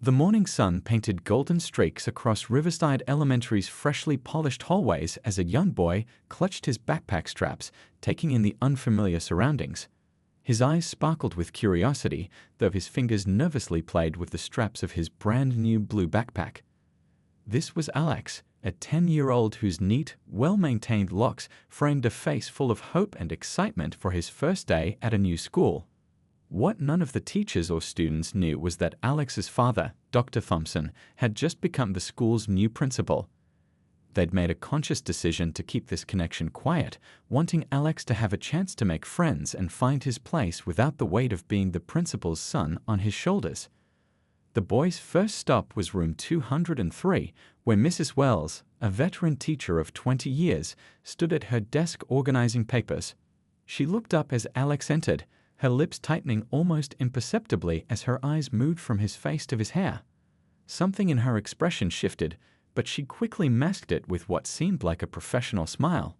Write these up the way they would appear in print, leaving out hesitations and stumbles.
The morning sun painted golden streaks across Riverside Elementary's freshly polished hallways as a young boy clutched his backpack straps, taking in the unfamiliar surroundings. His eyes sparkled with curiosity, though his fingers nervously played with the straps of his brand-new blue backpack. This was Alex, a 10-year-old whose neat, well-maintained locks framed a face full of hope and excitement for his first day at a new school. What none of the teachers or students knew was that Alex's father, Dr. Thompson, had just become the school's new principal. They'd made a conscious decision to keep this connection quiet, wanting Alex to have a chance to make friends and find his place without the weight of being the principal's son on his shoulders. The boy's first stop was room 203, where Mrs. Wells, a veteran teacher of 20 years, stood at her desk organizing papers. She looked up as Alex entered, her lips tightening almost imperceptibly as her eyes moved from his face to his hair. Something in her expression shifted, but she quickly masked it with what seemed like a professional smile.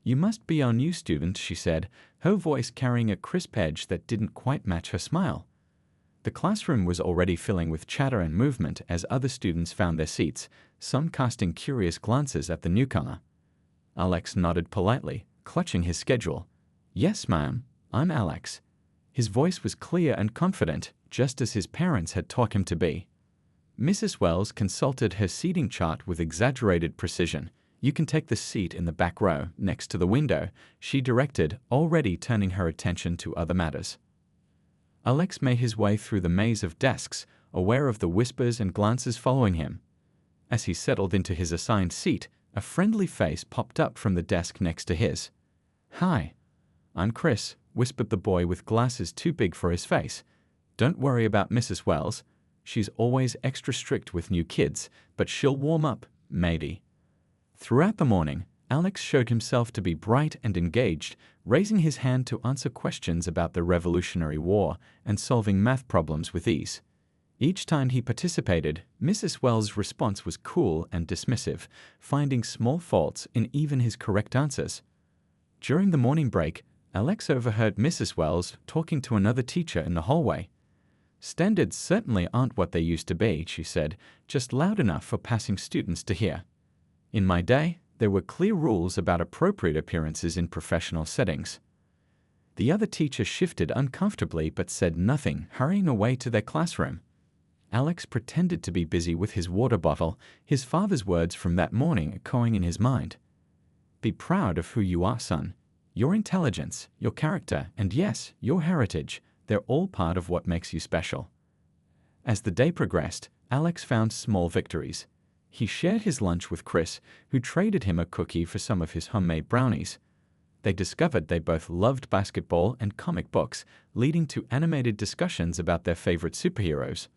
"You must be our new student," she said, her voice carrying a crisp edge that didn't quite match her smile. The classroom was already filling with chatter and movement as other students found their seats, some casting curious glances at the newcomer. Alex nodded politely, clutching his schedule. "Yes, ma'am, I'm Alex." His voice was clear and confident, just as his parents had taught him to be. Mrs. Wells consulted her seating chart with exaggerated precision. "You can take the seat in the back row, next to the window," she directed, already turning her attention to other matters. Alex made his way through the maze of desks, aware of the whispers and glances following him. As he settled into his assigned seat, a friendly face popped up from the desk next to his. "Hi, I'm Chris," whispered the boy with glasses too big for his face. "Don't worry about Mrs. Wells. She's always extra strict with new kids, but she'll warm up, maybe." Throughout the morning, Alex showed himself to be bright and engaged, raising his hand to answer questions about the Revolutionary War and solving math problems with ease. Each time he participated, Mrs. Wells' response was cool and dismissive, finding small faults in even his correct answers. During the morning break, Alex overheard Mrs. Wells talking to another teacher in the hallway. "Standards certainly aren't what they used to be," she said, just loud enough for passing students to hear. "In my day, there were clear rules about appropriate appearances in professional settings." The other teacher shifted uncomfortably but said nothing, hurrying away to their classroom. Alex pretended to be busy with his water bottle, his father's words from that morning echoing in his mind. "Be proud of who you are, son. Your intelligence, your character, and yes, your heritage, they're all part of what makes you special." As the day progressed, Alex found small victories. He shared his lunch with Chris, who traded him a cookie for some of his homemade brownies. They discovered they both loved basketball and comic books, leading to animated discussions about their favorite superheroes.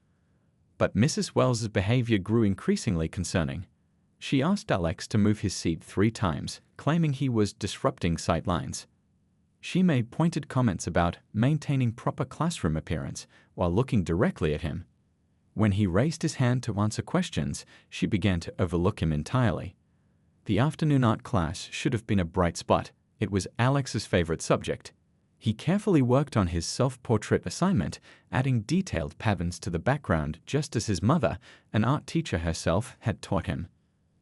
But Mrs. Wells's behavior grew increasingly concerning. She asked Alex to move his seat 3 times, claiming he was disrupting sight lines. She made pointed comments about maintaining proper classroom appearance while looking directly at him. When he raised his hand to answer questions, she began to overlook him entirely. The afternoon art class should have been a bright spot. It was Alex's favorite subject. He carefully worked on his self-portrait assignment, adding detailed patterns to the background just as his mother, an art teacher herself, had taught him.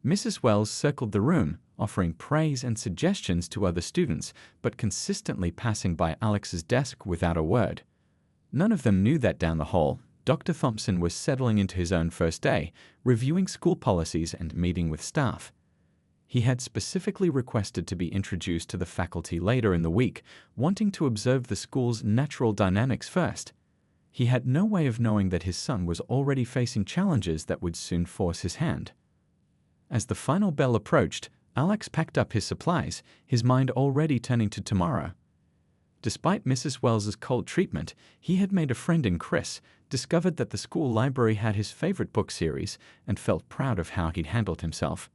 Mrs. Wells circled the room, offering praise and suggestions to other students, but consistently passing by Alex's desk without a word. None of them knew that down the hall, Dr. Thompson was settling into his own first day, reviewing school policies and meeting with staff. He had specifically requested to be introduced to the faculty later in the week, wanting to observe the school's natural dynamics first. He had no way of knowing that his son was already facing challenges that would soon force his hand. As the final bell approached, Alex packed up his supplies, his mind already turning to tomorrow. Despite Mrs. Wells's cold treatment, he had made a friend in Chris, discovered that the school library had his favorite book series, and felt proud of how he'd handled himself.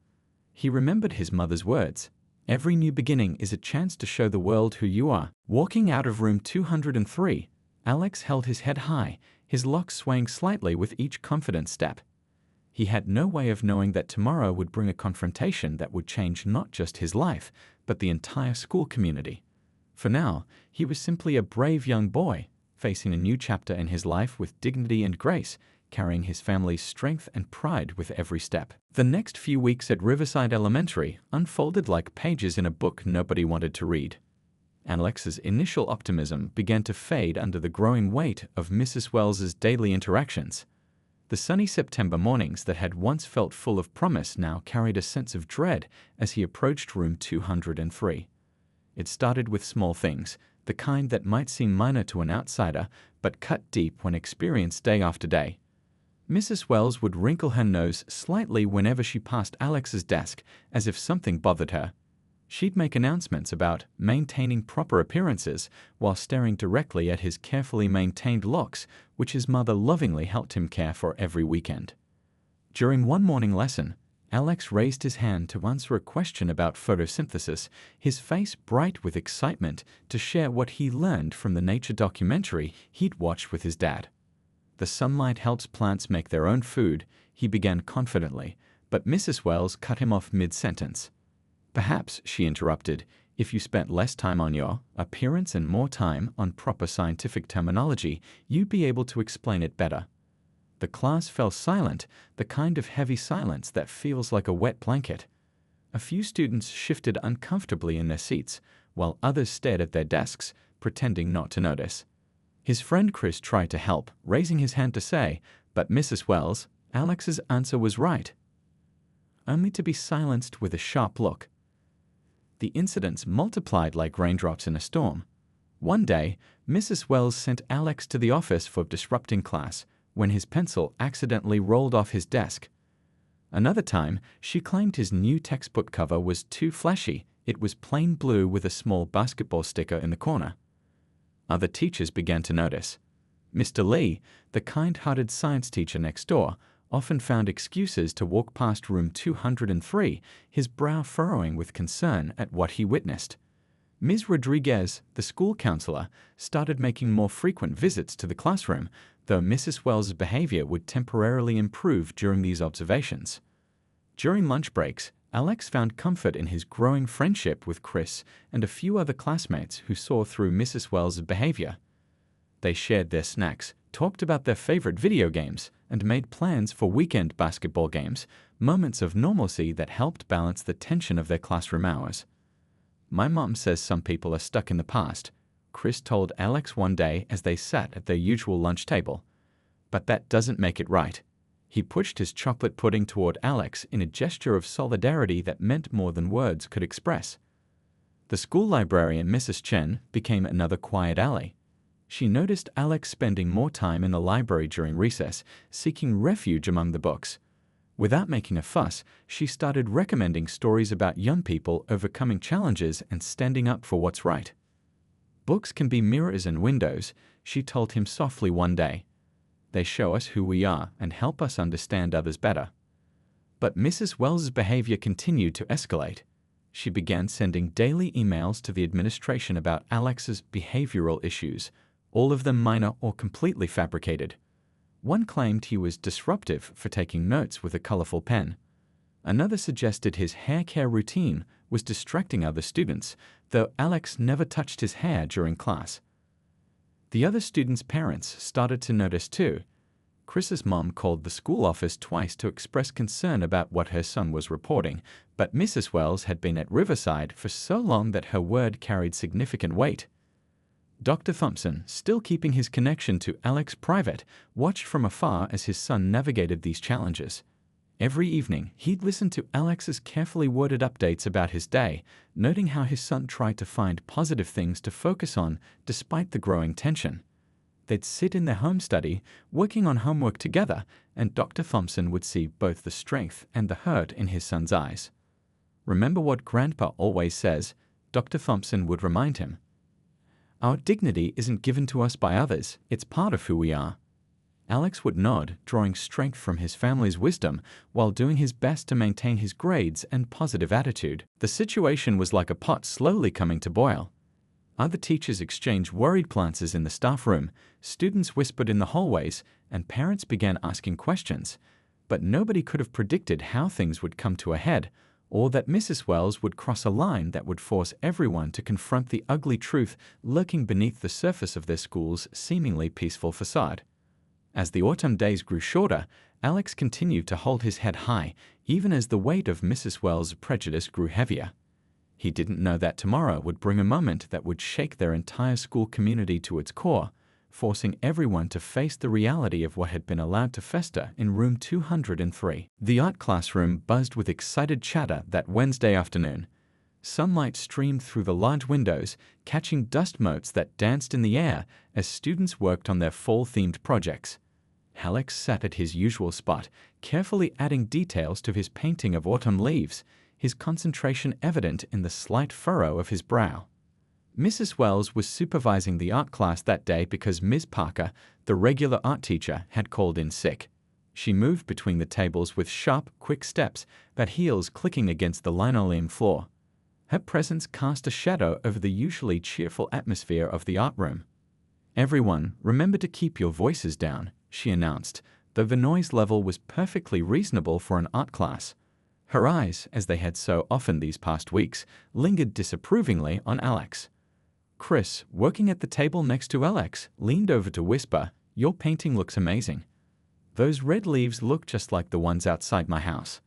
He remembered his mother's words. "Every new beginning is a chance to show the world who you are." Walking out of room 203, Alex held his head high, his locks swaying slightly with each confident step. He had no way of knowing that tomorrow would bring a confrontation that would change not just his life, but the entire school community. For now, he was simply a brave young boy, facing a new chapter in his life with dignity and grace, carrying his family's strength and pride with every step. The next few weeks at Riverside Elementary unfolded like pages in a book nobody wanted to read. Alex's initial optimism began to fade under the growing weight of Mrs. Wells's daily interactions. The sunny September mornings that had once felt full of promise now carried a sense of dread as he approached room 203. It started with small things, the kind that might seem minor to an outsider, but cut deep when experienced day after day. Mrs. Wells would wrinkle her nose slightly whenever she passed Alex's desk, as if something bothered her. She'd make announcements about maintaining proper appearances while staring directly at his carefully maintained locks, which his mother lovingly helped him care for every weekend. During one morning lesson, Alex raised his hand to answer a question about photosynthesis, his face bright with excitement to share what he learned from the nature documentary he'd watched with his dad. The sunlight helps plants make their own food, he began confidently, but Mrs. Wells cut him off mid-sentence. Perhaps, she interrupted, if you spent less time on your appearance and more time on proper scientific terminology, you'd be able to explain it better. The class fell silent, the kind of heavy silence that feels like a wet blanket. A few students shifted uncomfortably in their seats, while others stared at their desks, pretending not to notice. His friend Chris tried to help, raising his hand to say, but Mrs. Wells, Alex's answer was right, only to be silenced with a sharp look. The incidents multiplied like raindrops in a storm. One day, Mrs. Wells sent Alex to the office for disrupting class, when his pencil accidentally rolled off his desk. Another time, she claimed his new textbook cover was too flashy. It was plain blue with a small basketball sticker in the corner. Other teachers began to notice. Mr. Lee, the kind-hearted science teacher next door, often found excuses to walk past room 203, his brow furrowing with concern at what he witnessed. Ms. Rodriguez, the school counselor, started making more frequent visits to the classroom, though Mrs. Wells' behavior would temporarily improve during these observations. During lunch breaks, Alex found comfort in his growing friendship with Chris and a few other classmates who saw through Mrs. Wells' behavior. They shared their snacks, talked about their favorite video games, and made plans for weekend basketball games, moments of normalcy that helped balance the tension of their classroom hours. My mom says some people are stuck in the past, Chris told Alex one day as they sat at their usual lunch table. But that doesn't make it right. He pushed his chocolate pudding toward Alex in a gesture of solidarity that meant more than words could express. The school librarian, Mrs. Chen, became another quiet ally. She noticed Alex spending more time in the library during recess, seeking refuge among the books. Without making a fuss, she started recommending stories about young people overcoming challenges and standing up for what's right. Books can be mirrors and windows, she told him softly one day. They show us who we are and help us understand others better. But Mrs. Wells's behavior continued to escalate. She began sending daily emails to the administration about Alex's behavioral issues, all of them minor or completely fabricated. One claimed he was disruptive for taking notes with a colorful pen. Another suggested his hair care routine was distracting other students, though Alex never touched his hair during class. The other students' parents started to notice too. Chris's mom called the school office twice to express concern about what her son was reporting, but Mrs. Wells had been at Riverside for so long that her word carried significant weight. Dr. Thompson, still keeping his connection to Alex private, watched from afar as his son navigated these challenges. Every evening, he'd listen to Alex's carefully worded updates about his day, noting how his son tried to find positive things to focus on despite the growing tension. They'd sit in their home study, working on homework together, and Dr. Thompson would see both the strength and the hurt in his son's eyes. Remember what Grandpa always says, Dr. Thompson would remind him. Our dignity isn't given to us by others, it's part of who we are. Alex would nod, drawing strength from his family's wisdom while doing his best to maintain his grades and positive attitude. The situation was like a pot slowly coming to boil. Other teachers exchanged worried glances in the staff room, students whispered in the hallways, and parents began asking questions. But nobody could have predicted how things would come to a head, or that Mrs. Wells would cross a line that would force everyone to confront the ugly truth lurking beneath the surface of their school's seemingly peaceful facade. As the autumn days grew shorter, Alex continued to hold his head high, even as the weight of Mrs. Wells' prejudice grew heavier. He didn't know that tomorrow would bring a moment that would shake their entire school community to its core, forcing everyone to face the reality of what had been allowed to fester in room 203. The art classroom buzzed with excited chatter that Wednesday afternoon. Sunlight streamed through the large windows, catching dust motes that danced in the air as students worked on their fall-themed projects. Alex sat at his usual spot, carefully adding details to his painting of autumn leaves, his concentration evident in the slight furrow of his brow. Mrs. Wells was supervising the art class that day because Ms. Parker, the regular art teacher, had called in sick. She moved between the tables with sharp, quick steps, that heels clicking against the linoleum floor. Her presence cast a shadow over the usually cheerful atmosphere of the art room. "Everyone, remember to keep your voices down," she announced, though the noise level was perfectly reasonable for an art class. Her eyes, as they had so often these past weeks, lingered disapprovingly on Alex. Chris, working at the table next to Alex, leaned over to whisper, "Your painting looks amazing. Those red leaves look just like the ones outside my house."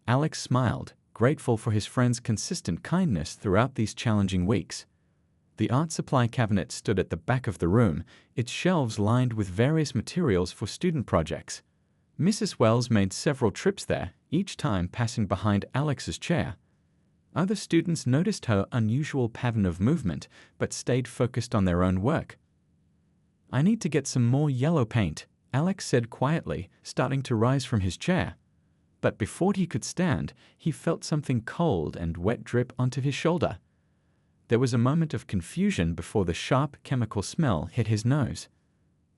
Alex smiled, grateful for his friend's consistent kindness throughout these challenging weeks. The art supply cabinet stood at the back of the room, its shelves lined with various materials for student projects. Mrs. Wells made several trips there, each time passing behind Alex's chair. Other students noticed her unusual pattern of movement, but stayed focused on their own work. "I need to get some more yellow paint," Alex said quietly, starting to rise from his chair. But before he could stand, he felt something cold and wet drip onto his shoulder. There was a moment of confusion before the sharp chemical smell hit his nose.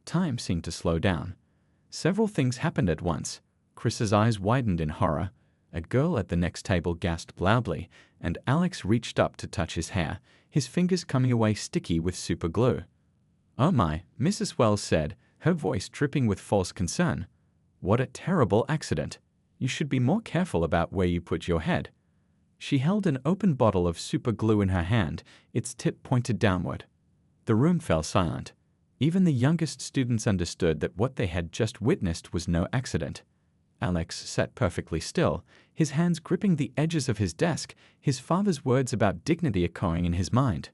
Time seemed to slow down. Several things happened at once. Chris's eyes widened in horror. A girl at the next table gasped loudly, and Alex reached up to touch his hair, his fingers coming away sticky with super glue. "Oh my," Mrs. Wells said, her voice dripping with false concern. "What a terrible accident. You should be more careful about where you put your head." She held an open bottle of super glue in her hand, its tip pointed downward. The room fell silent. Even the youngest students understood that what they had just witnessed was no accident. Alex sat perfectly still, his hands gripping the edges of his desk, his father's words about dignity echoing in his mind.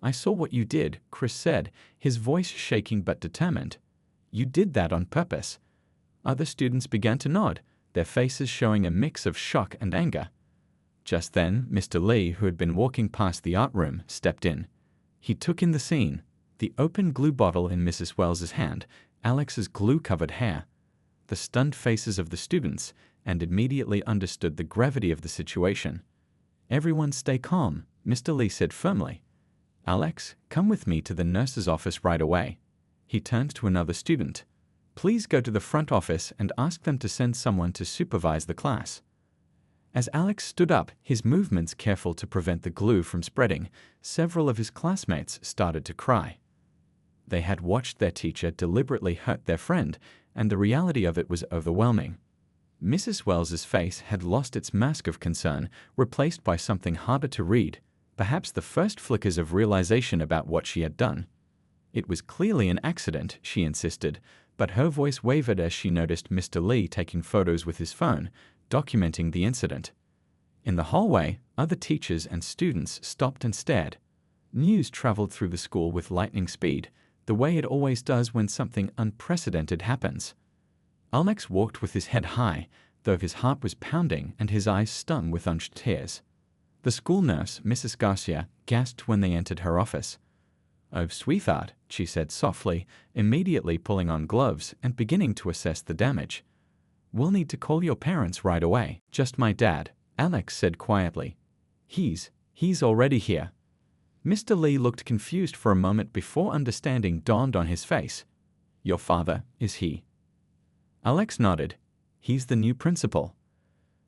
"I saw what you did," Chris said, his voice shaking but determined. "You did that on purpose." Other students began to nod, their faces showing a mix of shock and anger. Just then, Mr. Lee, who had been walking past the art room, stepped in. He took in the scene, the open glue bottle in Mrs. Wells's hand, Alex's glue-covered hair, the stunned faces of the students, and immediately understood the gravity of the situation. "Everyone stay calm," Mr. Lee said firmly. "Alex, come with me to the nurse's office right away." He turned to another student. "Please go to the front office and ask them to send someone to supervise the class." As Alex stood up, his movements careful to prevent the glue from spreading, several of his classmates started to cry. They had watched their teacher deliberately hurt their friend, and the reality of it was overwhelming. Mrs. Wells's face had lost its mask of concern, replaced by something harder to read, perhaps the first flickers of realization about what she had done. It was clearly an accident, she insisted, but her voice wavered as she noticed Mr. Lee taking photos with his phone, documenting the incident. In the hallway, other teachers and students stopped and stared. News traveled through the school with lightning speed, the way it always does when something unprecedented happens. Alex walked with his head high, though his heart was pounding and his eyes stung with unshed tears. The school nurse, Mrs. Garcia, gasped when they entered her office. "Oh, sweetheart," she said softly, immediately pulling on gloves and beginning to assess the damage. "We'll need to call your parents right away." "Just my dad," Alex said quietly. He's already here." Mr. Lee looked confused for a moment before understanding dawned on his face. "Your father, is he?" Alex nodded. "He's the new principal."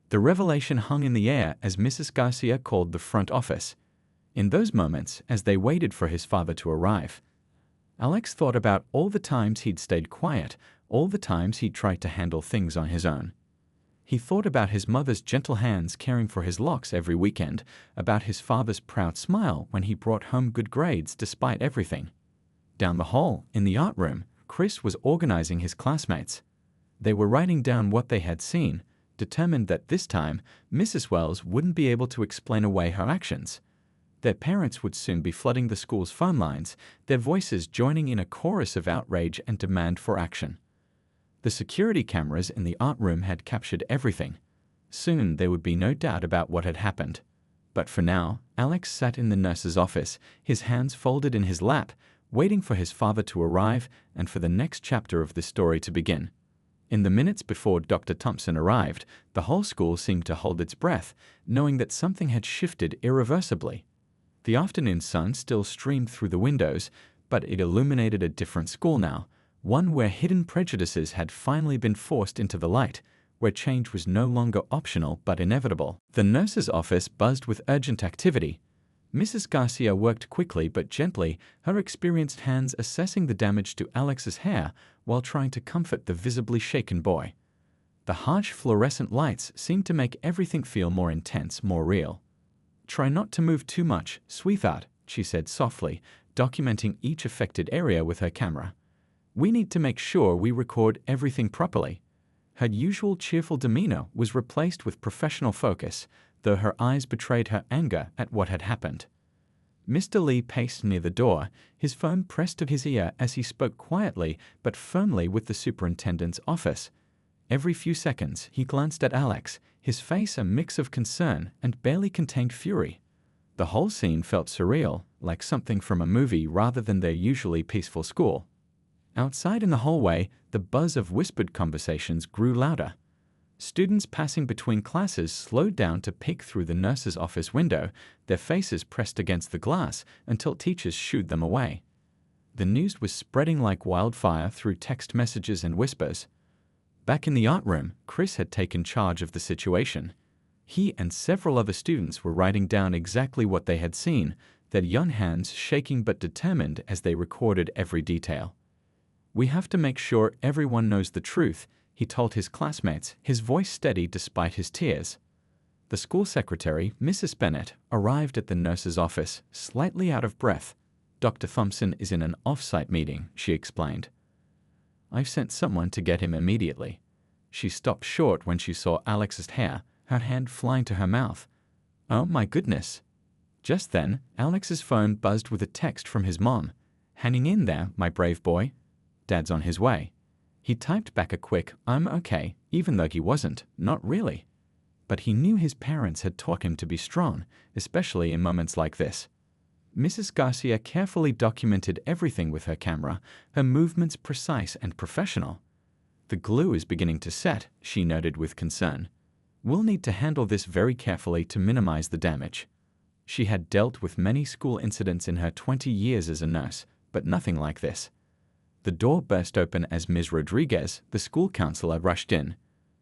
The revelation hung in the air as Mrs. Garcia called the front office. In those moments, as they waited for his father to arrive, Alex thought about all the times he'd stayed quiet, all the times he'd tried to handle things on his own. He thought about his mother's gentle hands caring for his locks every weekend, about his father's proud smile when he brought home good grades despite everything. Down the hall, in the art room, Chris was organizing his classmates. They were writing down what they had seen, determined that this time Mrs. Wells wouldn't be able to explain away her actions. Their parents would soon be flooding the school's phone lines, their voices joining in a chorus of outrage and demand for action. The security cameras in the art room had captured everything. Soon there would be no doubt about what had happened. But for now, Alex sat in the nurse's office, his hands folded in his lap, waiting for his father to arrive and for the next chapter of the story to begin. In the minutes before Dr. Thompson arrived, the whole school seemed to hold its breath, knowing that something had shifted irreversibly. The afternoon sun still streamed through the windows, but it illuminated a different school now, one where hidden prejudices had finally been forced into the light, where change was no longer optional but inevitable. The nurse's office buzzed with urgent activity. Mrs. Garcia worked quickly but gently, her experienced hands assessing the damage to Alex's hair while trying to comfort the visibly shaken boy. The harsh fluorescent lights seemed to make everything feel more intense, more real. "Try not to move too much, sweetheart," she said softly, documenting each affected area with her camera. "We need to make sure we record everything properly." Her usual cheerful demeanor was replaced with professional focus, though her eyes betrayed her anger at what had happened. Mr. Lee paced near the door, his phone pressed to his ear as he spoke quietly but firmly with the superintendent's office. Every few seconds, he glanced at Alex, his face a mix of concern and barely contained fury. The whole scene felt surreal, like something from a movie rather than their usually peaceful school. Outside in the hallway, the buzz of whispered conversations grew louder. Students passing between classes slowed down to peek through the nurse's office window, their faces pressed against the glass until teachers shooed them away. The news was spreading like wildfire through text messages and whispers. Back in the art room, Chris had taken charge of the situation. He and several other students were writing down exactly what they had seen, their young hands shaking but determined as they recorded every detail. "We have to make sure everyone knows the truth," he told his classmates, his voice steady despite his tears. The school secretary, Mrs. Bennett, arrived at the nurse's office, slightly out of breath. "Dr. Thompson is in an off-site meeting," she explained. "I've sent someone to get him immediately." She stopped short when she saw Alex's hair, her hand flying to her mouth. "Oh my goodness." Just then, Alex's phone buzzed with a text from his mom. "Hanging in there, my brave boy. Dad's on his way." He typed back a quick, "I'm okay," even though he wasn't, not really. But he knew his parents had taught him to be strong, especially in moments like this. Mrs. Garcia carefully documented everything with her camera, her movements precise and professional. "The glue is beginning to set," she noted with concern. "We'll need to handle this very carefully to minimize the damage." She had dealt with many school incidents in her 20 years as a nurse, but nothing like this. The door burst open as Ms. Rodriguez, the school counselor, rushed in.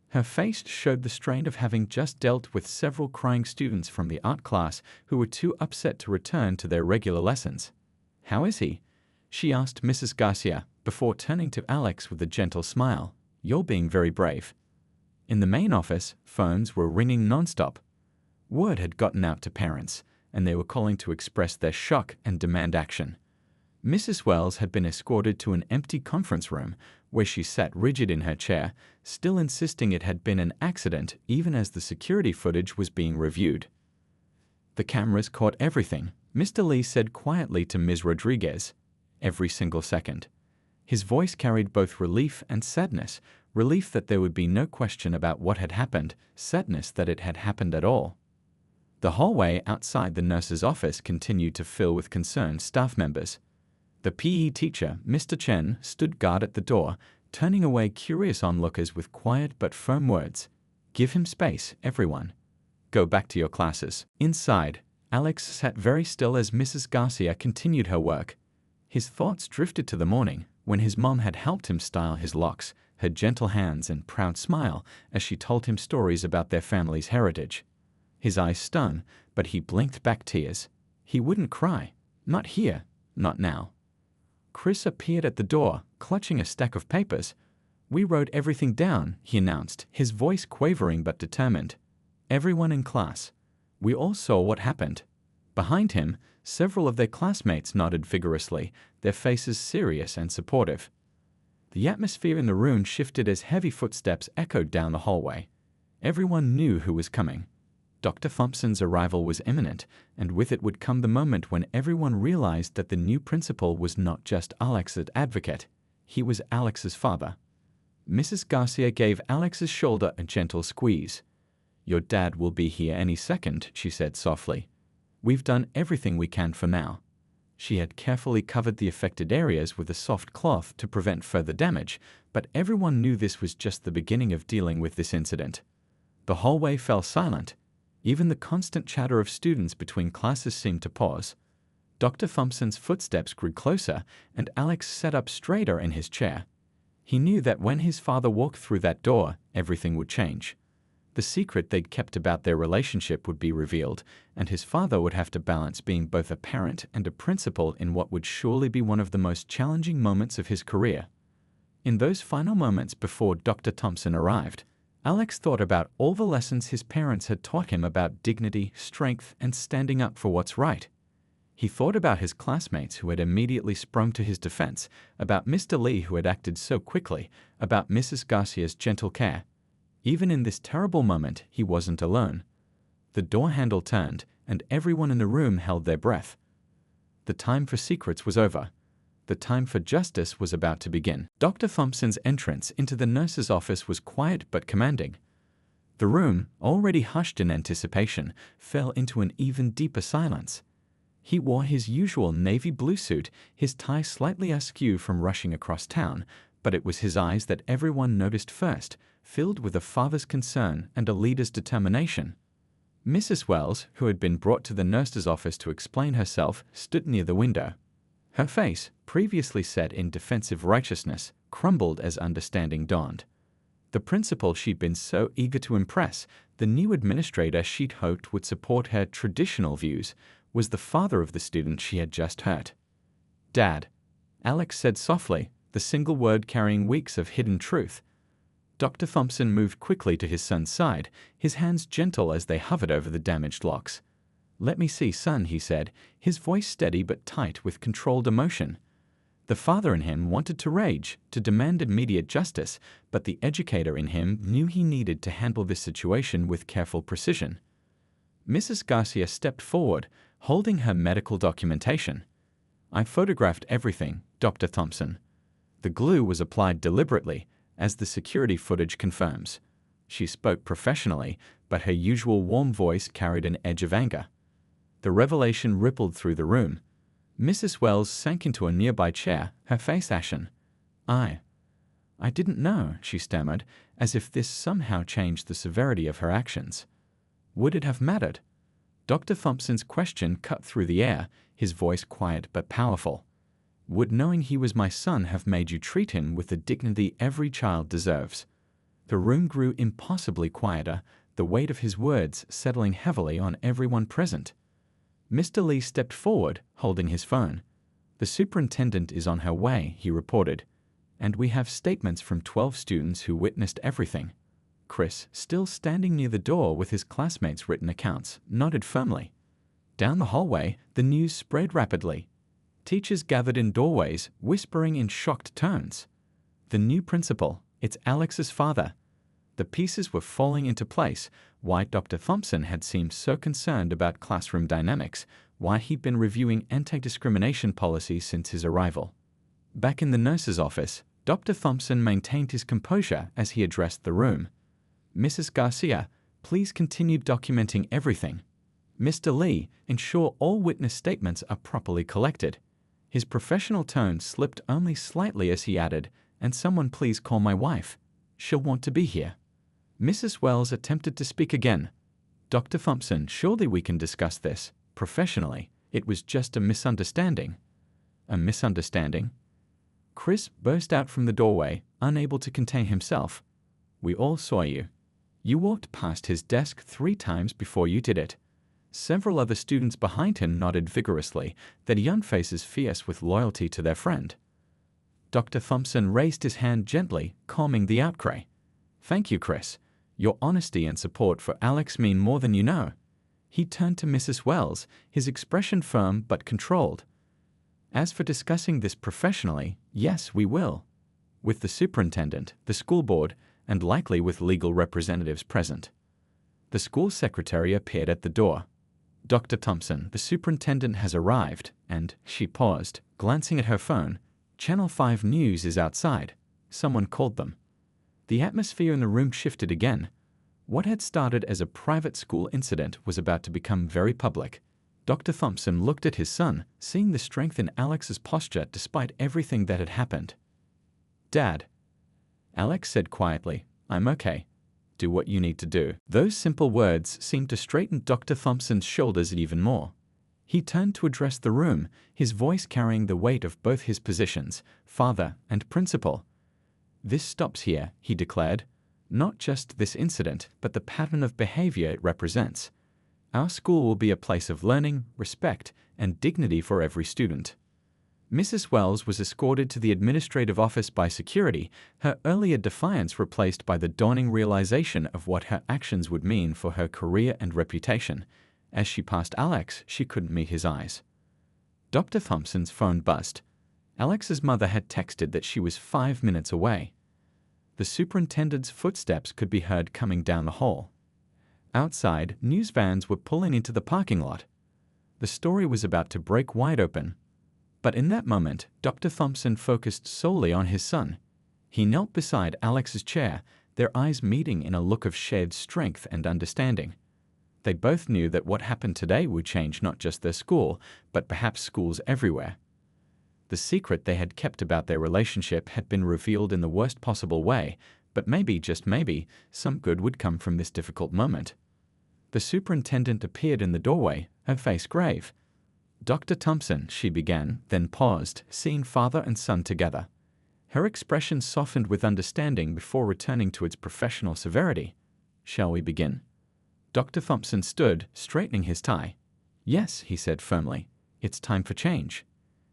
Her face showed the strain of having just dealt with several crying students from the art class who were too upset to return to their regular lessons. "How is he?" she asked Mrs. Garcia, before turning to Alex with a gentle smile. "You're being very brave." In the main office, phones were ringing nonstop. Word had gotten out to parents, and they were calling to express their shock and demand action. Mrs. Wells had been escorted to an empty conference room, where she sat rigid in her chair, still insisting it had been an accident even as the security footage was being reviewed. "The cameras caught everything," Mr. Lee said quietly to Ms. Rodriguez. "Every single second." His voice carried both relief and sadness, relief that there would be no question about what had happened, sadness that it had happened at all. The hallway outside the nurse's office continued to fill with concerned staff members. The PE teacher, Mr. Chen, stood guard at the door, turning away curious onlookers with quiet but firm words. "Give him space, everyone. Go back to your classes." Inside, Alex sat very still as Mrs. Garcia continued her work. His thoughts drifted to the morning, when his mom had helped him style his locks, her gentle hands and proud smile as she told him stories about their family's heritage. His eyes stung, but he blinked back tears. He wouldn't cry. Not here. Not now. Chris appeared at the door, clutching a stack of papers. "We wrote everything down," he announced, his voice quavering but determined. "Everyone in class. We all saw what happened." Behind him, several of their classmates nodded vigorously, their faces serious and supportive. The atmosphere in the room shifted as heavy footsteps echoed down the hallway. Everyone knew who was coming. Dr. Thompson's arrival was imminent, and with it would come the moment when everyone realized that the new principal was not just Alex's advocate. He was Alex's father. Mrs. Garcia gave Alex's shoulder a gentle squeeze. "Your dad will be here any second," she said softly. "We've done everything we can for now." She had carefully covered the affected areas with a soft cloth to prevent further damage, but everyone knew this was just the beginning of dealing with this incident. The hallway fell silent. Even the constant chatter of students between classes seemed to pause. Dr. Thompson's footsteps grew closer, and Alex sat up straighter in his chair. He knew that when his father walked through that door, everything would change. The secret they'd kept about their relationship would be revealed, and his father would have to balance being both a parent and a principal in what would surely be one of the most challenging moments of his career. In those final moments before Dr. Thompson arrived, Alex thought about all the lessons his parents had taught him about dignity, strength, and standing up for what's right. He thought about his classmates who had immediately sprung to his defense, about Mr. Lee who had acted so quickly, about Mrs. Garcia's gentle care. Even in this terrible moment, he wasn't alone. The door handle turned, and everyone in the room held their breath. The time for secrets was over. The time for justice was about to begin. Dr. Thompson's entrance into the nurse's office was quiet but commanding. The room, already hushed in anticipation, fell into an even deeper silence. He wore his usual navy blue suit, his tie slightly askew from rushing across town, but it was his eyes that everyone noticed first, filled with a father's concern and a leader's determination. Mrs. Wells, who had been brought to the nurse's office to explain herself, stood near the window. Her face, previously set in defensive righteousness, crumbled as understanding dawned. The principal she'd been so eager to impress, the new administrator she'd hoped would support her traditional views, was the father of the student she had just hurt. "Dad," Alex said softly, the single word carrying weeks of hidden truth. Dr. Thompson moved quickly to his son's side, his hands gentle as they hovered over the damaged locks. "Let me see, son," he said, his voice steady but tight with controlled emotion. The father in him wanted to rage, to demand immediate justice, but the educator in him knew he needed to handle this situation with careful precision. Mrs. Garcia stepped forward, holding her medical documentation. "I photographed everything, Dr. Thompson." The glue was applied deliberately, as the security footage confirms. She spoke professionally, but her usual warm voice carried an edge of anger. The revelation rippled through the room. Mrs. Wells sank into a nearby chair, her face ashen. I didn't know," she stammered, as if this somehow changed the severity of her actions. Would it have mattered? Dr. Thompson's question cut through the air, his voice quiet but powerful. "Would knowing he was my son have made you treat him with the dignity every child deserves?" The room grew impossibly quieter, the weight of his words settling heavily on everyone present. Mr. Lee stepped forward, holding his phone. "The superintendent is on her way," he reported, "and we have statements from 12 students who witnessed everything." Chris, still standing near the door with his classmates' written accounts, nodded firmly. Down the hallway, the news spread rapidly. Teachers gathered in doorways, whispering in shocked tones. "The new principal, it's Alex's father." The pieces were falling into place, why Dr. Thompson had seemed so concerned about classroom dynamics, why he'd been reviewing anti-discrimination policies since his arrival. Back in the nurse's office, Dr. Thompson maintained his composure as he addressed the room. "Mrs. Garcia, please continue documenting everything. Mr. Lee, ensure all witness statements are properly collected." His professional tone slipped only slightly as he added, "And someone please call my wife. She'll want to be here." Mrs. Wells attempted to speak again. "Dr. Thompson, surely we can discuss this, professionally. It was just a misunderstanding." "A misunderstanding?" Chris burst out from the doorway, unable to contain himself. "We all saw you. You walked past his desk 3 times before you did it." Several other students behind him nodded vigorously, their young faces fierce with loyalty to their friend. Dr. Thompson raised his hand gently, calming the outcry. "Thank you, Chris. Your honesty and support for Alex mean more than you know." He turned to Mrs. Wells, his expression firm but controlled. "As for discussing this professionally, yes, we will." with the superintendent, the school board, and likely with legal representatives present. The school secretary appeared at the door. "Dr. Thompson, the superintendent has arrived," and she paused, glancing at her phone. "Channel 5 News is outside." Someone called them. The atmosphere in the room shifted again. What had started as a private school incident was about to become very public. Dr. Thompson looked at his son, seeing the strength in Alex's posture despite everything that had happened. "Dad," Alex said quietly, "I'm okay. Do what you need to do." Those simple words seemed to straighten Dr. Thompson's shoulders even more. He turned to address the room, his voice carrying the weight of both his positions, father and principal. "This stops here," he declared. "Not just this incident, but the pattern of behavior it represents. Our school will be a place of learning, respect, and dignity for every student." Mrs. Wells was escorted to the administrative office by security, her earlier defiance replaced by the dawning realization of what her actions would mean for her career and reputation. As she passed Alex, she couldn't meet his eyes. Dr. Thompson's phone buzzed. Alex's mother had texted that she was 5 minutes away. The superintendent's footsteps could be heard coming down the hall. Outside, news vans were pulling into the parking lot. The story was about to break wide open. But in that moment, Dr. Thompson focused solely on his son. He knelt beside Alex's chair, their eyes meeting in a look of shared strength and understanding. They both knew that what happened today would change not just their school, but perhaps schools everywhere. The secret they had kept about their relationship had been revealed in the worst possible way, but maybe, just maybe, some good would come from this difficult moment. The superintendent appeared in the doorway, her face grave. "Dr. Thompson," she began, then paused, seeing father and son together. Her expression softened with understanding before returning to its professional severity. "Shall we begin?" Dr. Thompson stood, straightening his tie. "Yes," he said firmly. "It's time for change."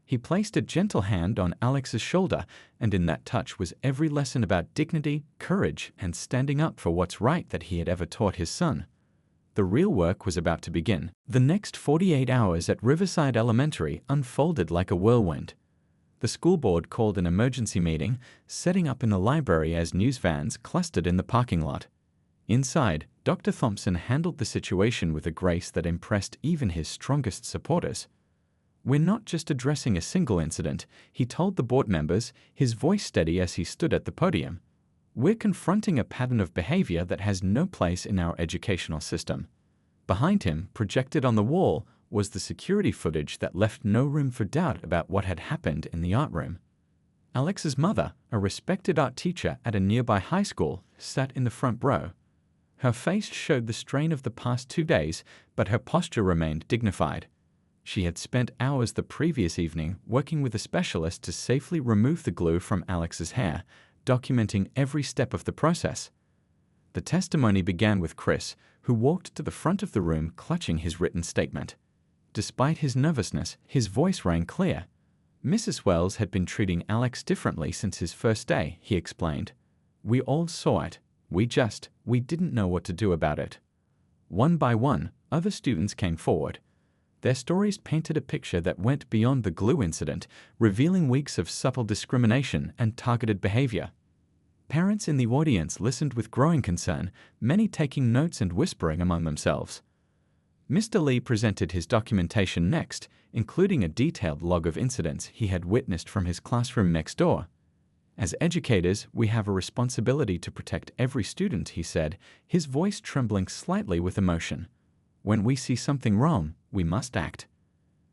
He placed a gentle hand on Alex's shoulder, and in that touch was every lesson about dignity, courage, and standing up for what's right that he had ever taught his son. The real work was about to begin. The next 48 hours at Riverside Elementary unfolded like a whirlwind. The school board called an emergency meeting, setting up in the library as news vans clustered in the parking lot. Inside, Dr. Thompson handled the situation with a grace that impressed even his strongest supporters. "We're not just addressing a single incident," he told the board members, his voice steady as he stood at the podium. "We're confronting a pattern of behavior that has no place in our educational system." Behind him, projected on the wall, was the security footage that left no room for doubt about what had happened in the art room. Alex's mother, a respected art teacher at a nearby high school, sat in the front row. Her face showed the strain of the past 2 days, but her posture remained dignified. She had spent hours the previous evening working with a specialist to safely remove the glue from Alex's hair, documenting every step of the process. The testimony began with Chris, who walked to the front of the room clutching his written statement. Despite his nervousness, his voice rang clear. "Mrs. Wells had been treating Alex differently since his first day," he explained. "We all saw it. We didn't know what to do about it." One by one, other students came forward. Their stories painted a picture that went beyond the glue incident, revealing weeks of subtle discrimination and targeted behavior. Parents in the audience listened with growing concern, many taking notes and whispering among themselves. Mr. Lee presented his documentation next, including a detailed log of incidents he had witnessed from his classroom next door. "As educators, we have a responsibility to protect every student," he said, his voice trembling slightly with emotion. "When we see something wrong, we must act."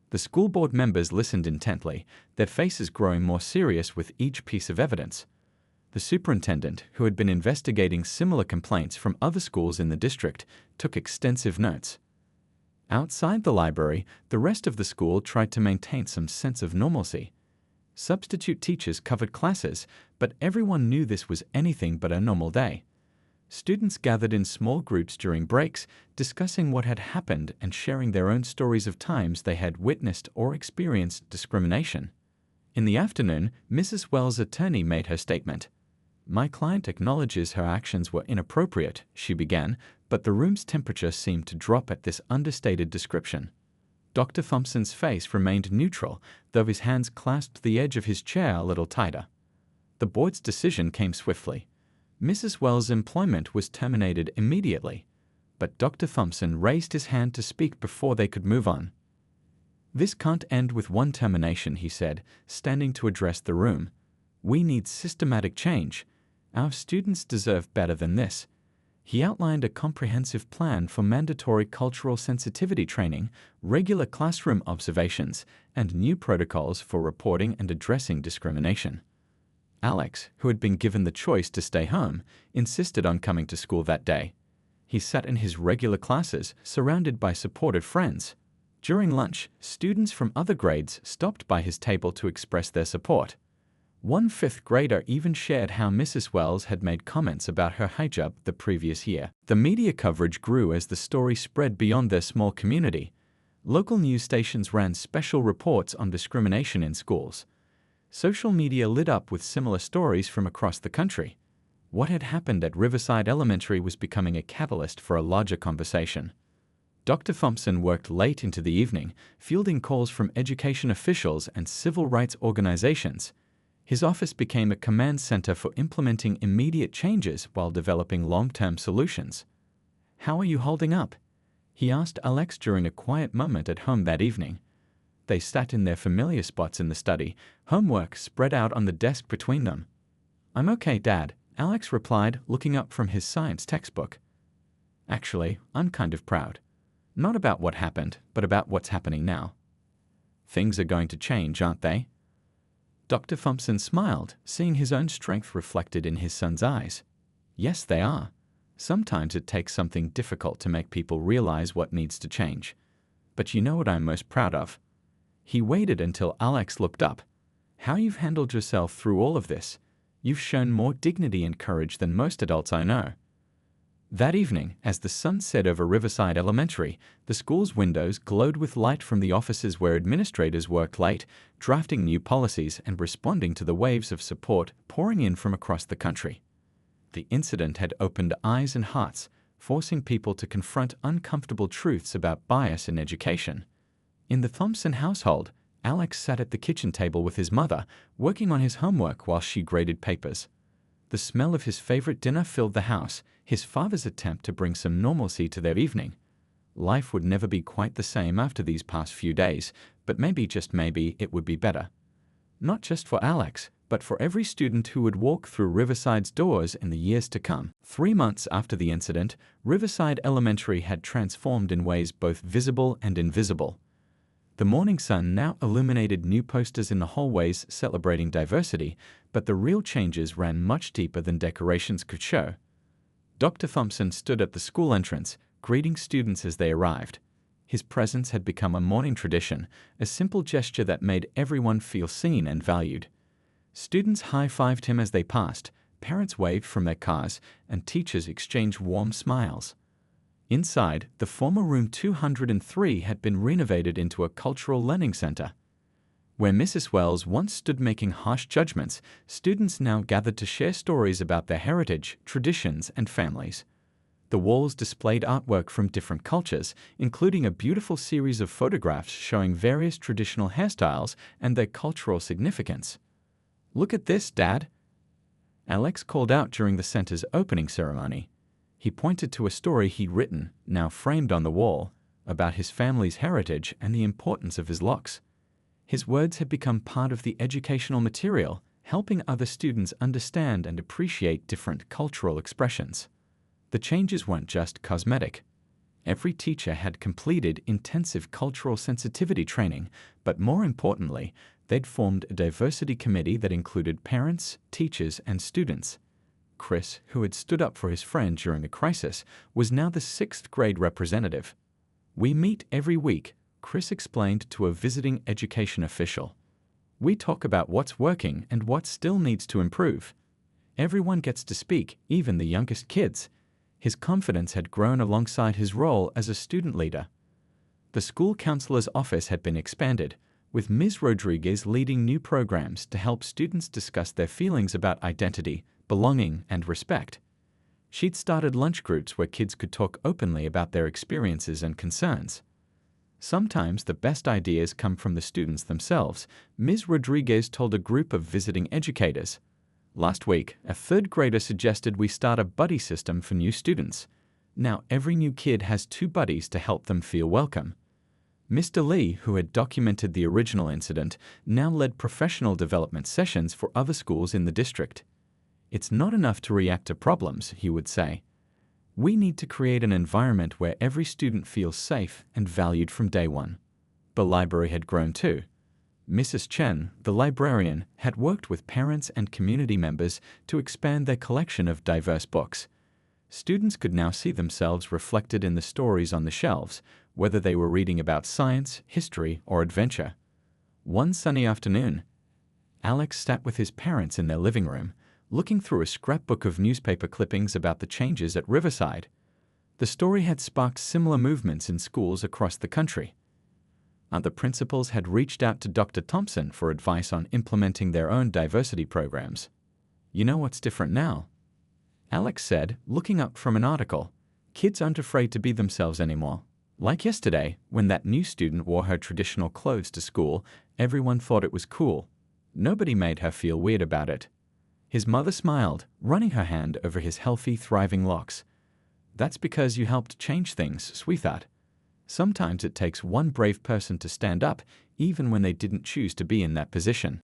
The school board members listened intently, their faces growing more serious with each piece of evidence. The superintendent, who had been investigating similar complaints from other schools in the district, took extensive notes. Outside the library, the rest of the school tried to maintain some sense of normalcy. Substitute teachers covered classes, but everyone knew this was anything but a normal day. Students gathered in small groups during breaks, discussing what had happened and sharing their own stories of times they had witnessed or experienced discrimination. In the afternoon, Mrs. Wells' attorney made her statement. "My client acknowledges her actions were inappropriate," she began, but the room's temperature seemed to drop at this understated description. Dr. Thompson's face remained neutral, though his hands clasped the edge of his chair a little tighter. The board's decision came swiftly. Mrs. Wells' employment was terminated immediately, but Dr. Thompson raised his hand to speak before they could move on. "This can't end with one termination," he said, standing to address the room. "We need systematic change. Our students deserve better than this." He outlined a comprehensive plan for mandatory cultural sensitivity training, regular classroom observations, and new protocols for reporting and addressing discrimination. Alex, who had been given the choice to stay home, insisted on coming to school that day. He sat in his regular classes, surrounded by supportive friends. During lunch, students from other grades stopped by his table to express their support. One fifth grader even shared how Mrs. Wells had made comments about her hijab the previous year. The media coverage grew as the story spread beyond their small community. Local news stations ran special reports on discrimination in schools. Social media lit up with similar stories from across the country. What had happened at Riverside Elementary was becoming a catalyst for a larger conversation. Dr. Thompson worked late into the evening, fielding calls from education officials and civil rights organizations. His office became a command center for implementing immediate changes while developing long-term solutions. "How are you holding up?" he asked Alex during a quiet moment at home that evening. They sat in their familiar spots in the study, homework spread out on the desk between them. "I'm okay, Dad," Alex replied, looking up from his science textbook. "Actually, I'm kind of proud. Not about what happened, but about what's happening now." "Things are going to change, aren't they?" Dr. Thompson smiled, seeing his own strength reflected in his son's eyes. "Yes, they are. Sometimes it takes something difficult to make people realize what needs to change. But you know what I'm most proud of?" He waited until Alex looked up. "How you've handled yourself through all of this. You've shown more dignity and courage than most adults I know." That evening, as the sun set over Riverside Elementary, the school's windows glowed with light from the offices where administrators worked late, drafting new policies and responding to the waves of support pouring in from across the country. The incident had opened eyes and hearts, forcing people to confront uncomfortable truths about bias in education. In the Thompson household, Alex sat at the kitchen table with his mother, working on his homework while she graded papers. The smell of his favorite dinner filled the house, his father's attempt to bring some normalcy to their evening. Life would never be quite the same after these past few days, but maybe, just maybe, it would be better. Not just for Alex, but for every student who would walk through Riverside's doors in the years to come. 3 months after the incident, Riverside Elementary had transformed in ways both visible and invisible. The morning sun now illuminated new posters in the hallways celebrating diversity, but the real changes ran much deeper than decorations could show. Dr. Thompson stood at the school entrance, greeting students as they arrived. His presence had become a morning tradition, a simple gesture that made everyone feel seen and valued. Students high-fived him as they passed, parents waved from their cars, and teachers exchanged warm smiles. Inside, the former Room 203 had been renovated into a cultural learning center. Where Mrs. Wells once stood making harsh judgments, students now gathered to share stories about their heritage, traditions, and families. The walls displayed artwork from different cultures, including a beautiful series of photographs showing various traditional hairstyles and their cultural significance. "Look at this, Dad!" Alex called out during the center's opening ceremony. He pointed to a story he'd written, now framed on the wall, about his family's heritage and the importance of his locks. His words had become part of the educational material, helping other students understand and appreciate different cultural expressions. The changes weren't just cosmetic. Every teacher had completed intensive cultural sensitivity training, but more importantly, they'd formed a diversity committee that included parents, teachers, and students. Chris, who had stood up for his friend during the crisis, was now the 6th grade representative. "We meet every week," Chris explained to a visiting education official. "We talk about what's working and what still needs to improve. Everyone gets to speak, even the youngest kids." His confidence had grown alongside his role as a student leader. The school counselor's office had been expanded, with Ms. Rodriguez leading new programs to help students discuss their feelings about identity, belonging, and respect. She'd started lunch groups where kids could talk openly about their experiences and concerns. Sometimes the best ideas come from the students themselves, Ms. Rodriguez told a group of visiting educators. Last week, a third grader suggested we start a buddy system for new students. Now every new kid has 2 buddies to help them feel welcome. Mr. Lee, who had documented the original incident, now led professional development sessions for other schools in the district. It's not enough to react to problems, he would say. We need to create an environment where every student feels safe and valued from day one. The library had grown too. Mrs. Chen, the librarian, had worked with parents and community members to expand their collection of diverse books. Students could now see themselves reflected in the stories on the shelves, whether they were reading about science, history, or adventure. One sunny afternoon, Alex sat with his parents in their living room, looking through a scrapbook of newspaper clippings about the changes at Riverside. The story had sparked similar movements in schools across the country. Other principals had reached out to Dr. Thompson for advice on implementing their own diversity programs. You know what's different now? Alex said, looking up from an article. Kids aren't afraid to be themselves anymore. Like yesterday, when that new student wore her traditional clothes to school, everyone thought it was cool. Nobody made her feel weird about it. His mother smiled, running her hand over his healthy, thriving locks. That's because you helped change things, sweetheart. Sometimes it takes one brave person to stand up, even when they didn't choose to be in that position.